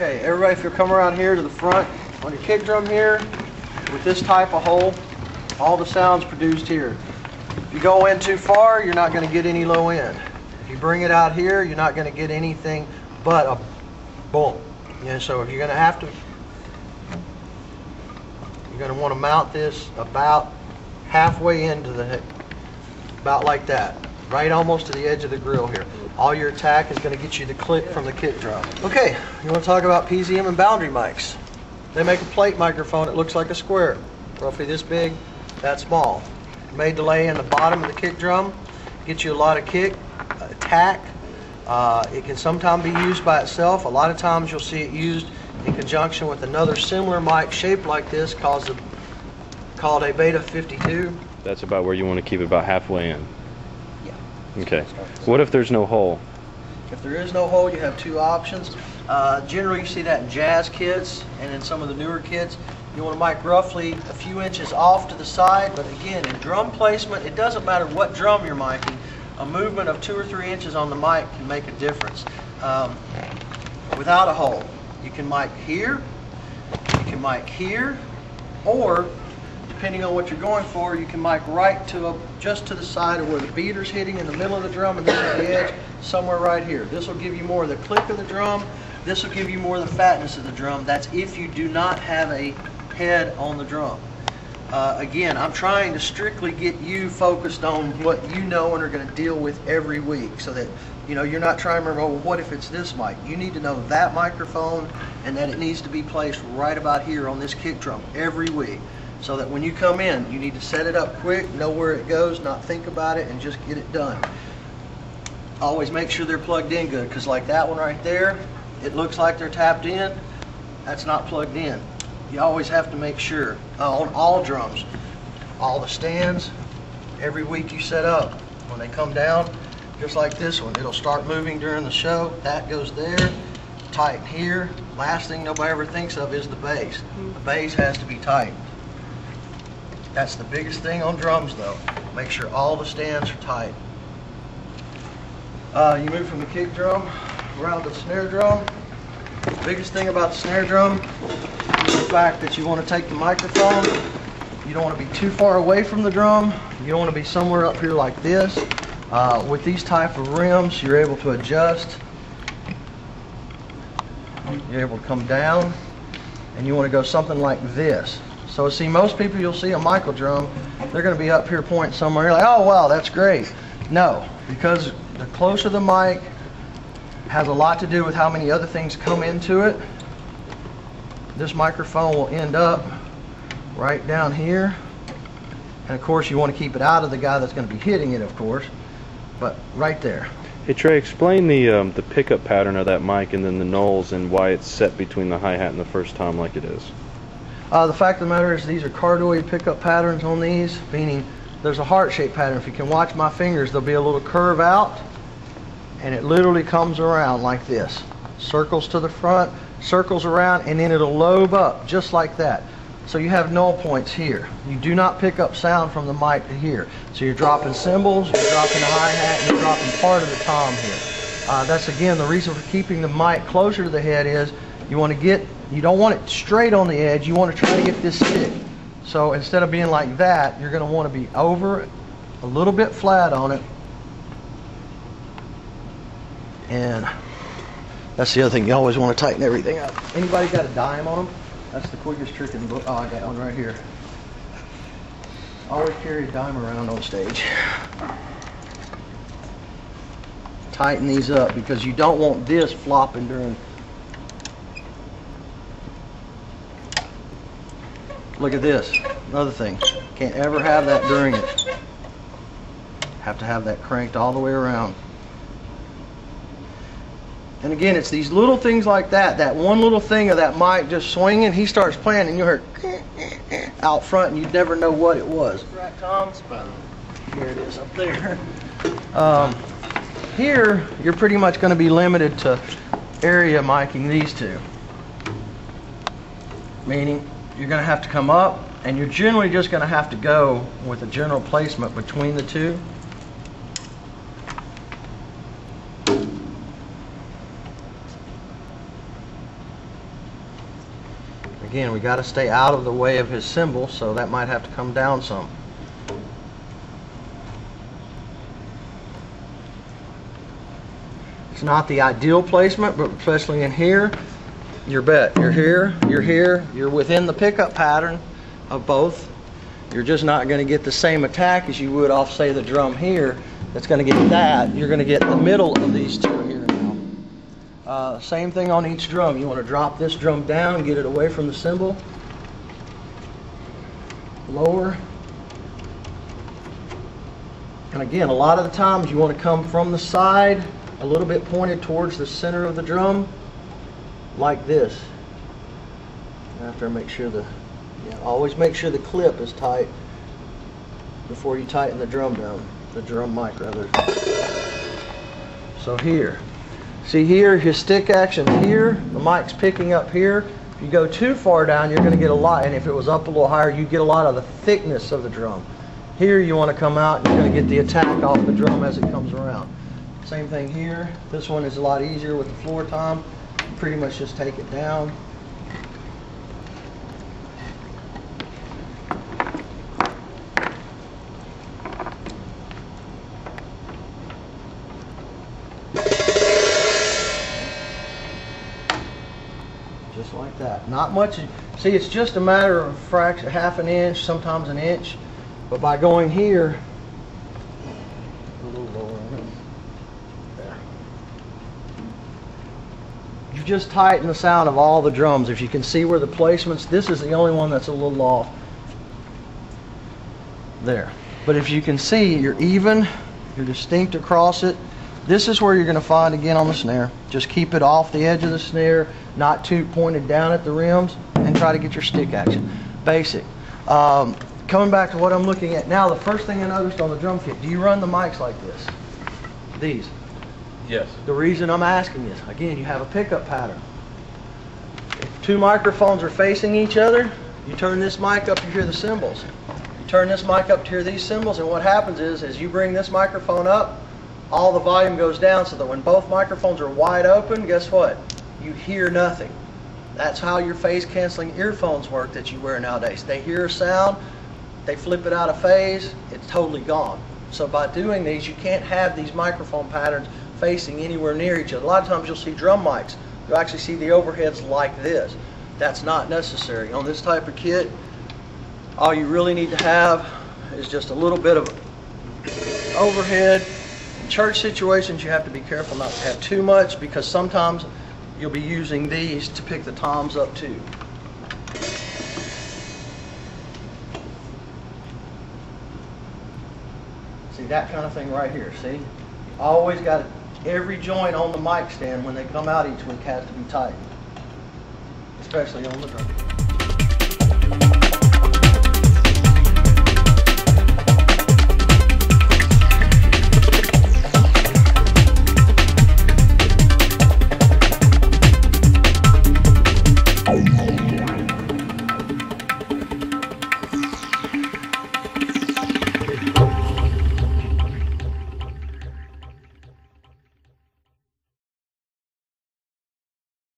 Okay, everybody, if you'll come around here to the front on your kick drum here, with this type of hole, all the sounds produced here. If you go in too far, you're not going to get any low end. If you bring it out here, you're not going to get anything but a boom. You know, so if you're going to have to, you're going to want to mount this about halfway into the, about like that, right almost to the edge of the grill here. All your attack is going to get you the click from the kick drum. Okay, you want to talk about PZM and Boundary mics. They make a plate microphone. It looks like a square, roughly this big, that small. Made to lay in the bottom of the kick drum, gets you a lot of kick, attack. It can sometimes be used by itself. A lot of times you'll see it used in conjunction with another similar mic shaped like this called a Beta 52. That's about where you want to keep it, about halfway in. Yeah. Okay. What if there's no hole? If there is no hole, you have two options. Generally, you see that in jazz kits and in some of the newer kits. You want to mic roughly a few inches off to the side, but again, in drum placement, it doesn't matter what drum you're micing. A movement of 2 or 3 inches on the mic can make a difference. Without a hole, you can mic here, you can mic here, or depending on what you're going for, you can mic right to just to the side of where the beater's hitting in the middle of the drum, and then at the edge, somewhere right here. This will give you more of the click of the drum. This will give you more of the fatness of the drum. That's if you do not have a head on the drum. Again, I'm trying to strictly get you focused on what you know and are going to deal with every week, so that you're not trying to remember, oh, well, what if it's this mic? You need to know that microphone and that it needs to be placed right about here on this kick drum every week, so that when you come in, you need to set it up quick, know where it goes, not think about it, and just get it done. Always make sure they're plugged in good, because like that one right there, it looks like they're tapped in. That's not plugged in. You always have to make sure on all drums, all the stands, every week you set up, when they come down, just like this one, it'll start moving during the show. That goes there, tighten here. Last thing nobody ever thinks of is the bass. The bass has to be tightened. That's the biggest thing on drums though. Make sure all the stands are tight. You move from the kick drum around the snare drum. The biggest thing about the snare drum is the fact that you want to take the microphone. You don't want to be too far away from the drum. You don't want to be somewhere up here like this. With these type of rims, you're able to adjust. You're able to come down, and you want to go something like this. So see, most people you'll see a micro drum, they're going to be up here pointing somewhere. You're like, oh wow, that's great. No, because the closer the mic has a lot to do with how many other things come into it. This microphone will end up right down here, and of course you want to keep it out of the guy that's going to be hitting it, of course, but right there. Hey Trey, explain the pickup pattern of that mic and then the nulls and why it's set between the hi-hat and the first tom like it is. The fact of the matter is these are cardioid pickup patterns on these, meaning there's a heart-shaped pattern. If you can watch my fingers, there'll be a little curve out, and it literally comes around like this. Circles to the front, circles around, and then it'll lobe up just like that. So you have null points here. You do not pick up sound from the mic to here. So you're dropping cymbals, you're dropping the hi-hat, and you're dropping part of the tom here. That's again the reason for keeping the mic closer to the head is you don't want it straight on the edge, you want to try to get this stick. So instead of being like that, you're going to want to be over a little bit flat on it. And that's the other thing, you always want to tighten everything up. Anybody got a dime on them? That's the quickest trick in the book. Oh, I got one right here. Always carry a dime around on stage. Tighten these up because you don't want this flopping during. Look at this. Another thing. Can't ever have that during it. Have to have that cranked all the way around. And again, it's these little things like that. That one little thing of that mic just swinging, he starts playing and you heard out front and you'd never know what it was. Right, Tom's? Here it is up there. Here, you're pretty much going to be limited to area miking these two. Meaning, you're going to have to come up and you're generally just going to have to go with a general placement between the two. Again, we got to stay out of the way of his cymbal, so that might have to come down some. It's not the ideal placement, but especially in here, you're here, you're within the pickup pattern of both. You're just not going to get the same attack as you would off, say, the drum here. That's going to get that. You're going to get the middle of these two here now. Same thing on each drum. You want to drop this drum down, get it away from the cymbal. Lower. And again, a lot of the times you want to come from the side, a little bit pointed towards the center of the drum, like this. After I make sure always make sure the clip is tight before you tighten the drum down, the drum mic rather. So here, see here, his stick action here, the mic's picking up here. If you go too far down, you're going to get a lot, and if it was up a little higher, you get a lot of the thickness of the drum. Here you want to come out and you're going to get the attack off the drum as it comes around. Same thing here. This one is a lot easier with the floor tom. You pretty much just take it down. Just like that. Not much. See, it's just a matter of fraction, half an inch, sometimes an inch. But by going here, a little lower on it. There. You just tighten the sound of all the drums. If you can see where the placements, this is the only one that's a little off. There. But if you can see, you're even, you're distinct across it. This is where you're going to find again on the snare. Just keep it off the edge of the snare, not too pointed down at the rims, and try to get your stick action. Basic. Coming back to what I'm looking at now, the first thing I noticed on the drum kit, do you run the mics like this? These? Yes. The reason I'm asking is, again, you have a pickup pattern. If two microphones are facing each other, you turn this mic up, you hear the cymbals. You turn this mic up to hear these cymbals, and what happens is, as you bring this microphone up, all the volume goes down so that when both microphones are wide open, guess what? You hear nothing. That's how your phase canceling earphones work that you wear nowadays. They hear a sound, they flip it out of phase, it's totally gone. So by doing these, you can't have these microphone patterns facing anywhere near each other. A lot of times you'll see drum mics, you'll actually see the overheads like this. That's not necessary. On this type of kit, all you really need to have is just a little bit of overhead. In church situations, you have to be careful not to have too much, because sometimes you'll be using these to pick the toms up too. See, that kind of thing right here, see? You always got every joint on the mic stand when they come out each week has to be tightened, especially on the drum.